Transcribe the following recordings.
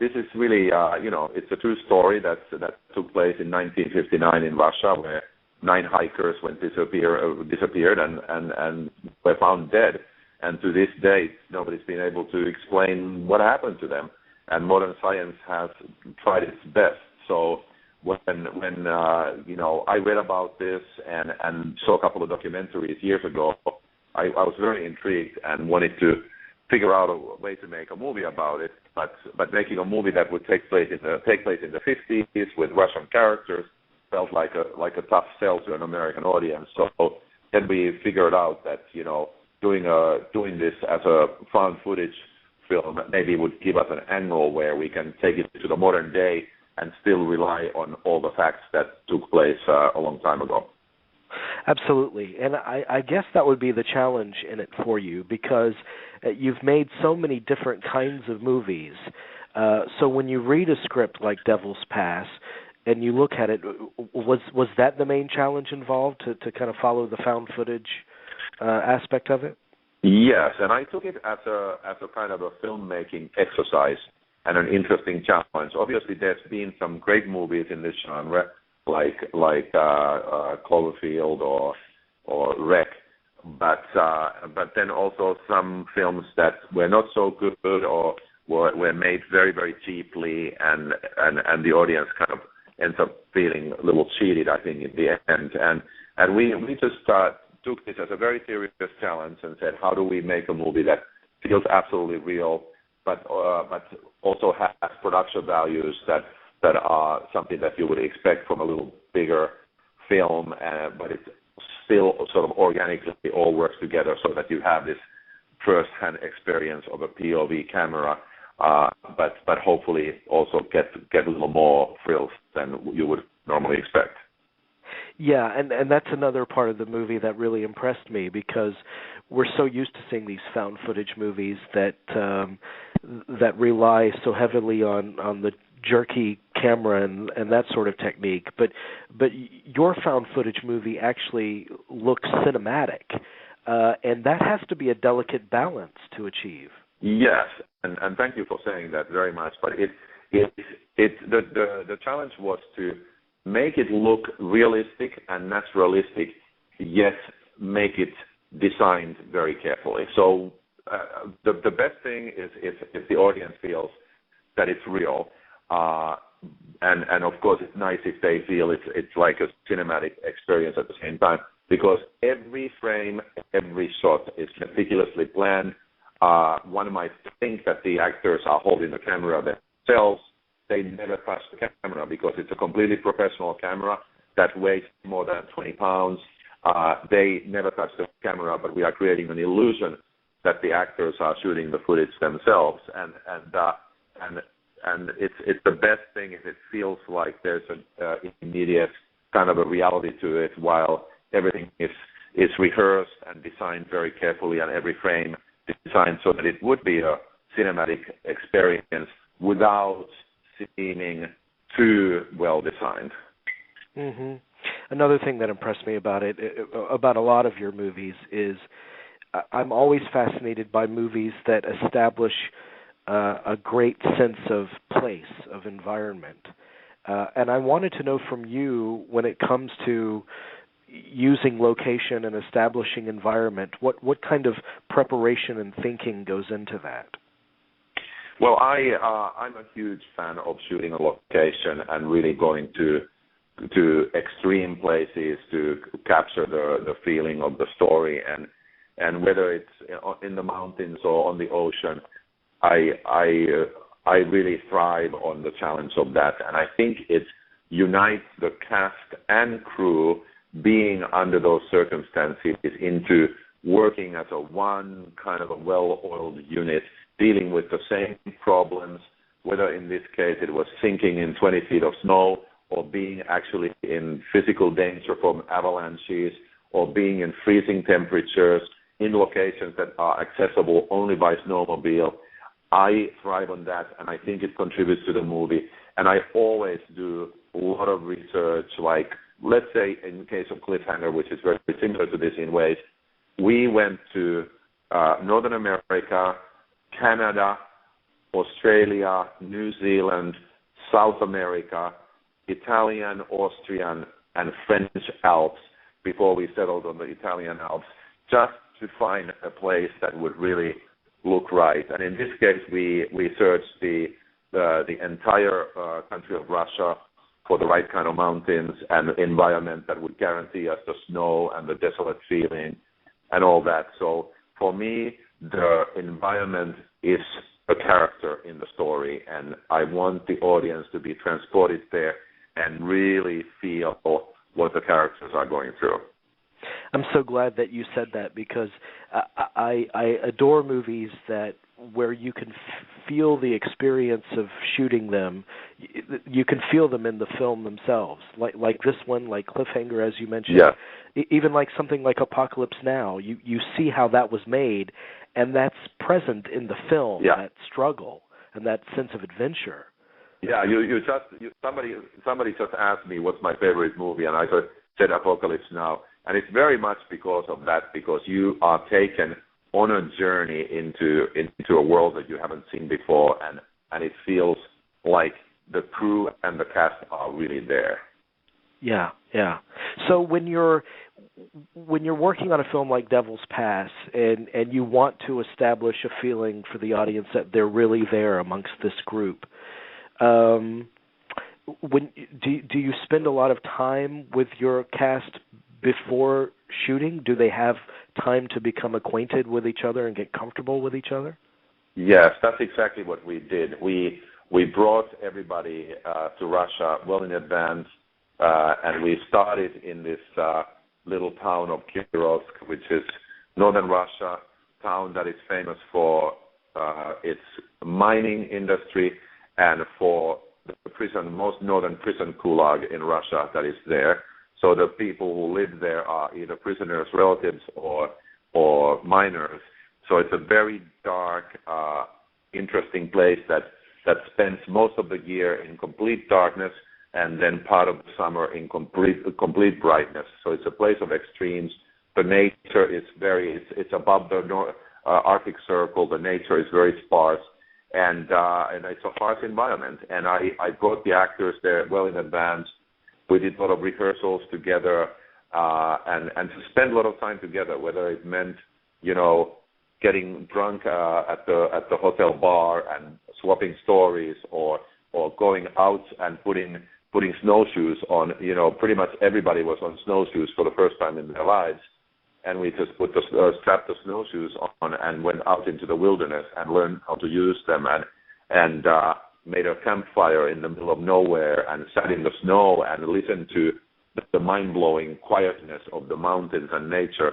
this is really, it's a true story that took place in 1959 in Russia, where 9 hikers disappeared and were found dead. And to this day, nobody's been able to explain what happened to them. And modern science has tried its best. So when I read about this and saw a couple of documentaries years ago, I was very intrigued and wanted to figure out a way to make a movie about it. But making a movie that would take place in the 50s with Russian characters felt like a tough sell to an American audience. So then we figured out that doing this as a found footage film maybe would give us an angle where we can take it to the modern day and still rely on all the facts that took place a long time ago. Absolutely. And I guess that would be the challenge in it for you, because you've made so many different kinds of movies. So when you read a script like Devil's Pass and you look at it, was that the main challenge involved, to kind of follow the found footage aspect of it? Yes, and I took it as a kind of a filmmaking exercise and an interesting challenge. Obviously, there's been some great movies in this genre, like Cloverfield or Wreck, but then also some films that were not so good or were made very, very cheaply, and the audience kind of ends up feeling a little cheated, I think, in the end. And we just took this as a very serious challenge and said, how do we make a movie that feels absolutely real, but also has production values that are something that you would expect from a little bigger film, but it still sort of organically all works together so that you have this first-hand experience of a POV camera, but hopefully also get a little more thrills than you would normally expect. Yeah, and that's another part of the movie that really impressed me, because we're so used to seeing these found footage movies that rely so heavily on the jerky camera and that sort of technique. But your found footage movie actually looks cinematic, and that has to be a delicate balance to achieve. Yes, and thank you for saying that very much. But the challenge was to make it look realistic and naturalistic, yet make it designed very carefully. So the best thing is if the audience feels that it's real, and of course it's nice if they feel it's like a cinematic experience at the same time, because every frame, every shot is meticulously planned. One might think that the actors are holding the camera themselves. They never touch the camera because it's a completely professional camera that weighs more than 20 pounds. They never touch the camera, but we are creating an illusion that the actors are shooting the footage themselves. And it's the best thing if it feels like there's an immediate kind of a reality to it, while everything is rehearsed and designed very carefully, and every frame designed so that it would be a cinematic experience without seeming too well designed. Mm-hmm. Another thing that impressed me about a lot of your movies is I'm always fascinated by movies that establish a great sense of place, of environment. And I wanted to know from you, when it comes to using location and establishing environment, what kind of preparation and thinking goes into that? Well, I'm a huge fan of shooting a location and really going to extreme places to capture the feeling of the story, and whether it's in the mountains or on the ocean, I really thrive on the challenge of that, and I think it unites the cast and crew being under those circumstances into working as a one kind of a well-oiled unit, dealing with the same problems, whether in this case it was sinking in 20 feet of snow, or being actually in physical danger from avalanches, or being in freezing temperatures in locations that are accessible only by snowmobile. I thrive on that, and I think it contributes to the movie. And I always do a lot of research, like, let's say in the case of Cliffhanger, which is very similar to this in ways, we went to Northern America, Canada, Australia, New Zealand, South America, Italian, Austrian, and French Alps before we settled on the Italian Alps, just to find a place that would really look right. And in this case, we searched the entire country of Russia for the right kind of mountains and environment that would guarantee us the snow and the desolate feeling and all that. So for me, the environment is a character in the story, and I want the audience to be transported there and really feel what the characters are going through. I'm so glad that you said that, because I adore movies where you can feel the experience of shooting them. You can feel them in the film themselves, like this one, like Cliffhanger, as you mentioned. Yeah. Even like something like Apocalypse Now. You see how that was made, and that's present in the film. Yeah. That struggle and that sense of adventure. Yeah, somebody just asked me what's my favorite movie, and I said Apocalypse Now, and it's very much because of that, because you are taken on a journey into a world that you haven't seen before, and it feels like the crew and the cast are really there. Yeah, yeah. So when you're working on a film like Devil's Pass, and you want to establish a feeling for the audience that they're really there amongst this group, do you spend a lot of time with your cast before shooting? Do they have time to become acquainted with each other and get comfortable with each other? Yes, that's exactly what we did. We brought everybody to Russia well in advance, and we started in this little town of Kirovsk, which is northern Russia, town that is famous for its mining industry and for the most northern prison gulag in Russia that is there. So the people who live there are either prisoners, relatives, or miners. So it's a very dark, interesting place that spends most of the year in complete darkness, and then part of the summer in complete brightness. So it's a place of extremes. The nature is it's above the Arctic Circle. The nature is very sparse, and it's a harsh environment. And I brought the actors there well in advance. We did a lot of rehearsals together, and to spend a lot of time together, whether it meant, getting drunk at the hotel bar and swapping stories, or going out and putting snowshoes on. Pretty much everybody was on snowshoes for the first time in their lives, and we just strapped the snowshoes on and went out into the wilderness and learned how to use them, and made a campfire in the middle of nowhere and sat in the snow and listened to the mind-blowing quietness of the mountains and nature.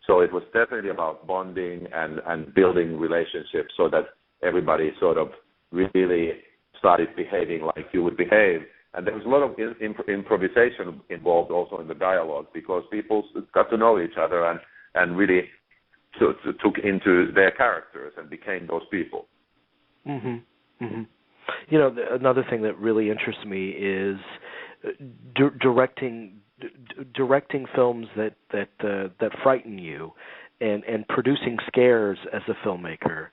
So it was definitely about bonding and building relationships so that everybody sort of really started behaving like you would behave. And there was a lot of improvisation involved also in the dialogue, because people got to know each other and really took into their characters and became those people. Mm-hmm. Mm-hmm. Another thing that really interests me is directing films that frighten you, and producing scares as a filmmaker.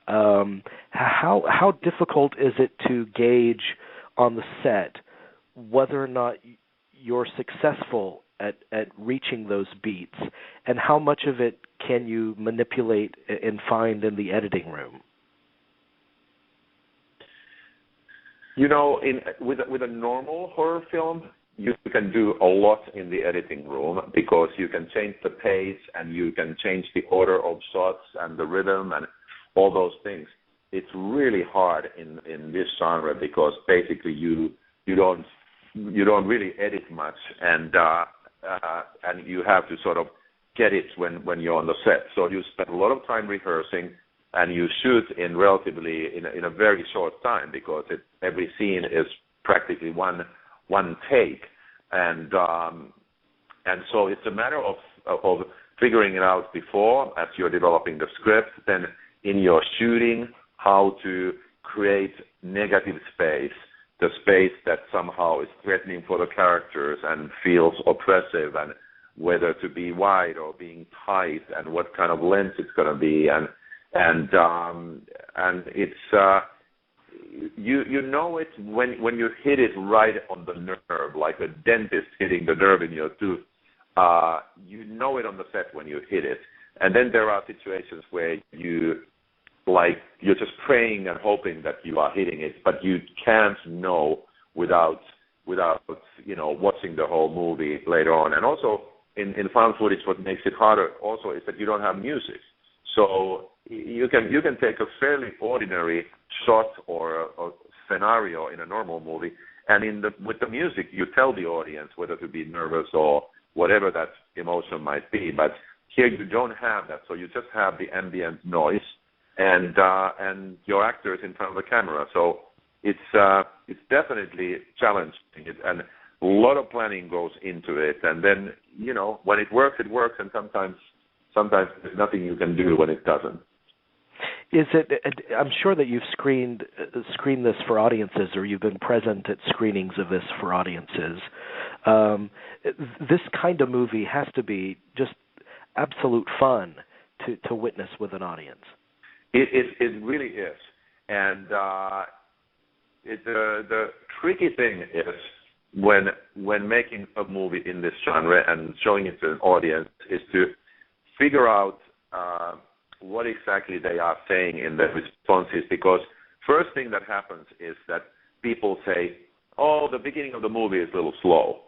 How difficult is it to gauge on the set whether or not you're successful at reaching those beats, and how much of it can you manipulate and find in the editing room? With a normal horror film, you can do a lot in the editing room, because you can change the pace and you can change the order of shots and the rhythm and all those things. It's really hard in this genre, because basically you don't really edit much, and you have to sort of get it when you're on the set. So you spend a lot of time rehearsing, and you shoot in a very short time, because every scene is practically one take, and so it's a matter of figuring it out before, as you're developing the script, then in your shooting, how to create negative space, the space that somehow is threatening for the characters and feels oppressive, and whether to be wide or being tight, and what kind of lens it's going to be, and you know it when you hit it right on the nerve, like a dentist hitting the nerve in your tooth. You know it on the set when you hit it, and then there are situations where you're just praying and hoping that you are hitting it, but you can't know without watching the whole movie later on. And also in found footage, what makes it harder also is that you don't have music. So you can take a fairly ordinary shot or a scenario in a normal movie, and with the music you tell the audience whether to be nervous or whatever that emotion might be. But here you don't have that, so you just have the ambient noise and your actors in front of the camera. So it's definitely challenging, and a lot of planning goes into it. And then when it works, and sometimes there's nothing you can do when it doesn't. Is it? I'm sure that you've screened this for audiences, or you've been present at screenings of this for audiences. This kind of movie has to be just absolute fun to witness with an audience. It really is, and the tricky thing is when making a movie in this genre and showing it to an audience is to figure out what exactly they are saying in their responses, because first thing that happens is that people say, oh, the beginning of the movie is a little slow.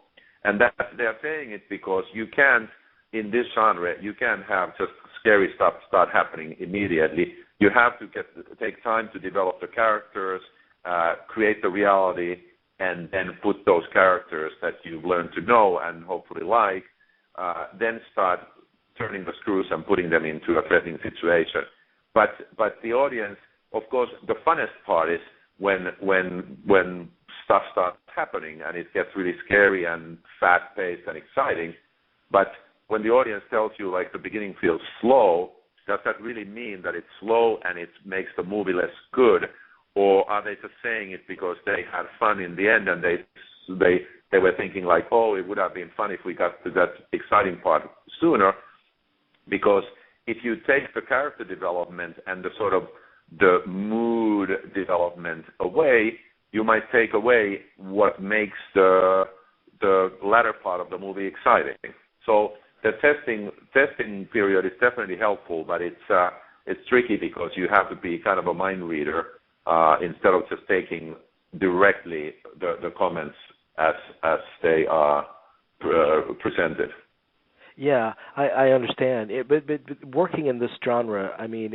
And that they're saying it because you can't, in this genre, you can't have just scary stuff start happening immediately. You have to take time to develop the characters, create the reality, and then put those characters that you've learned to know and hopefully like, then start turning the screws and putting them into a threatening situation. But the audience, of course, the funnest part is when stuff starts happening and it gets really scary and fast-paced and exciting. But when the audience tells you, like, the beginning feels slow, does that really mean that it's slow and it makes the movie less good? Or are they just saying it because they had fun in the end and they were thinking like, oh, it would have been fun if we got to that exciting part sooner? Because if you take the character development and the sort of the mood development away, you might take away what makes the latter part of the movie exciting. So the testing period is definitely helpful, but it's tricky because you have to be kind of a mind reader instead of just taking directly the comments as they are presented. Yeah, I understand. But working in this genre, I mean,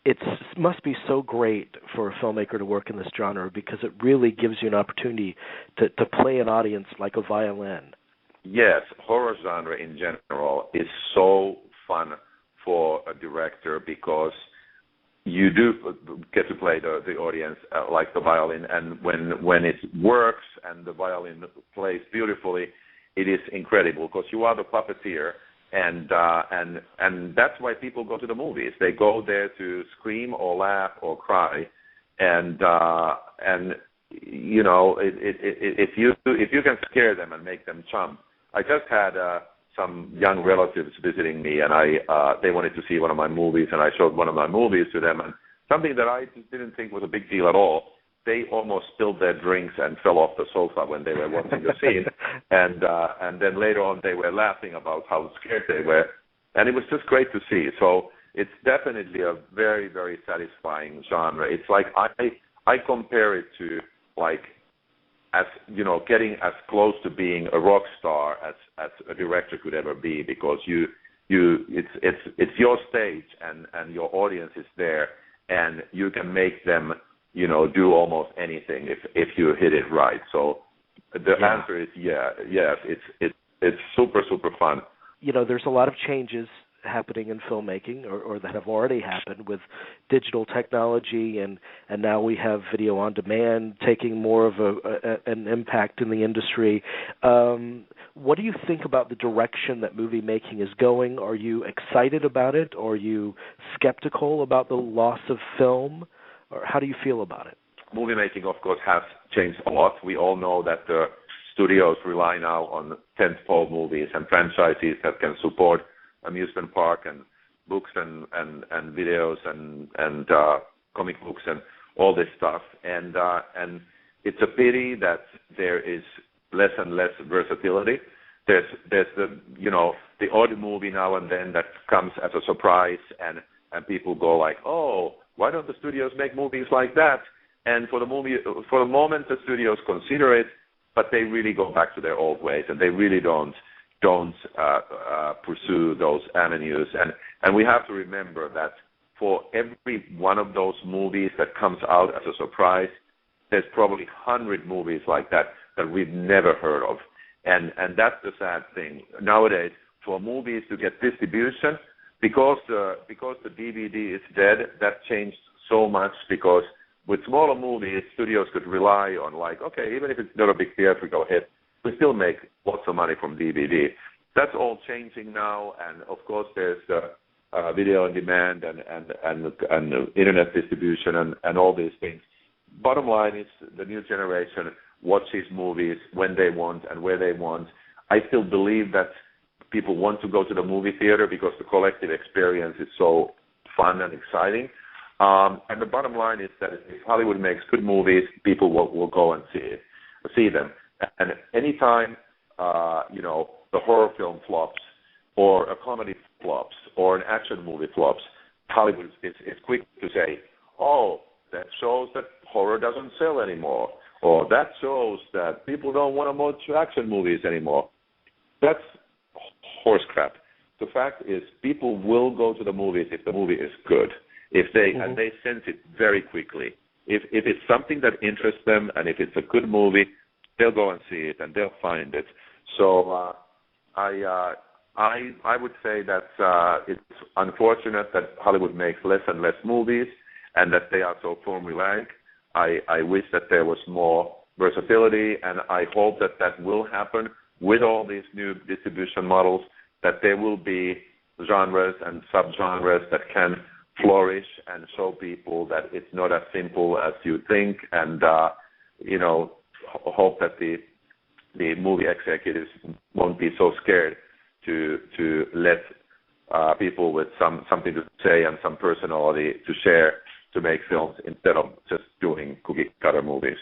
it must be so great for a filmmaker to work in this genre because it really gives you an opportunity to play an audience like a violin. Yes, horror genre in general is so fun for a director because you do get to play the audience like the violin, and when it works and the violin plays beautifully, it is incredible because you are the puppeteer, and that's why people go to the movies. They go there to scream or laugh or cry, and you know, if you can scare them and make them jump. I just had some young relatives visiting me, and they wanted to see one of my movies, and I showed one of my movies to them, and something that I didn't think was a big deal at all. They almost spilled their drinks and fell off the sofa when they were watching the scene, and then later on they were laughing about how scared they were, and it was just great to see. So it's definitely a very, very satisfying genre. It's like I compare it to like, as you know, getting as close to being a rock star as a director could ever be, because it's your stage and your audience is there, and you can make them, you know, do almost anything if you hit it right. So the answer is yes. It's super, super fun. You know, there's a lot of changes happening in filmmaking, or that have already happened with digital technology, and now we have video on demand taking more of an impact in the industry. What do you think about the direction that movie making is going? Are you excited about it? Or are you skeptical about the loss of film? Or how do you feel about it? Movie making, of course, has changed a lot. We all know that the studios rely now on tentpole movies and franchises that can support amusement park and books and videos and comic books and all this stuff, and it's a pity that there is less and less versatility. There's the odd movie now and then that comes as a surprise, and people go like, oh, why don't the studios make movies like that? And for the moment, the studios consider it, but they really go back to their old ways, and they really don't pursue those avenues. And we have to remember that for every one of those movies that comes out as a surprise, there's probably 100 movies like that we've never heard of. And that's the sad thing. Nowadays, for movies to get distribution, because the DVD is dead, that changed so much, because with smaller movies, studios could rely on, like, okay, even if it's not a big theatrical hit, we still make lots of money from DVD. That's all changing now, and of course there's video on demand and internet distribution and all these things. Bottom line is the new generation watches movies when they want and where they want. I still believe that people want to go to the movie theater because the collective experience is so fun and exciting. And the bottom line is that if Hollywood makes good movies, people will go and see them. And anytime, the horror film flops, or a comedy flops, or an action movie flops, Hollywood is quick to say, oh, that shows that horror doesn't sell anymore, or that shows that people don't want to watch action movies anymore. That's horse crap. The fact is, people will go to the movies if the movie is good. If they and they sense it very quickly. If it's something that interests them, and if it's a good movie, they'll go and see it and they'll find it. So I would say that it's unfortunate that Hollywood makes less and less movies, and that they are so formulaic. I wish that there was more versatility, and I hope that will happen with all these new distribution models, that there will be genres and subgenres that can flourish and show people that it's not as simple as you think, and hope that the movie executives won't be so scared to let people with something to say and some personality to share to make films instead of just doing cookie cutter movies.